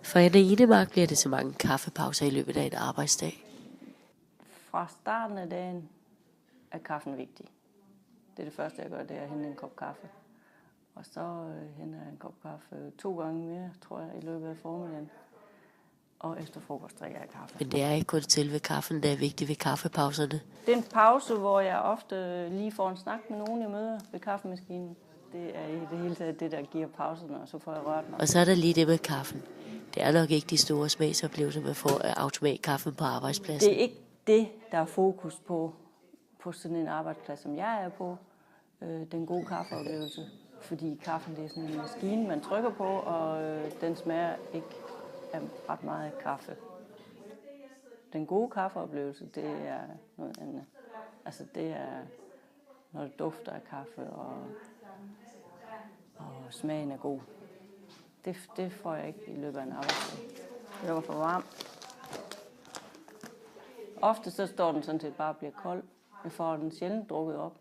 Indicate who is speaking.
Speaker 1: For Anne Enemark bliver det så mange kaffepauser i løbet af en arbejdsdag.
Speaker 2: Fra starten af dagen er kaffen vigtig. Det er det første, jeg gør, det er at hente en kop kaffe. Og så henter jeg en kop kaffe 2 gange mere, tror jeg, i løbet af formiddagen. Og efter frokost drikker jeg kaffe.
Speaker 1: Men det er ikke kun selve kaffen, der er vigtig ved kaffepauserne.
Speaker 2: Det er en pause, hvor jeg ofte lige får en snak med nogen, jeg møder ved kaffemaskinen. Det er i det hele taget det, der giver pauserne, og så får jeg rørt mig.
Speaker 1: Og så er der lige det med kaffen. Det er nok ikke de store smagsoplevelser, man får af automatkaffen på arbejdspladsen.
Speaker 2: Det er ikke det, der er fokus på sådan en arbejdsplads, som jeg er på. Den gode kaffeoplevelse. Fordi kaffen, det er sådan en maskine, man trykker på, og den smager ikke af ret meget kaffe. Den gode kaffeoplevelse, det er noget andet. Altså det er, når det dufter af kaffe, og smagen er god. Det får jeg ikke i løbet af en arbejdsdag. Det var for varmt. Ofte så står den sådan set bare og bliver kold. Jeg får den sjældent drukket op.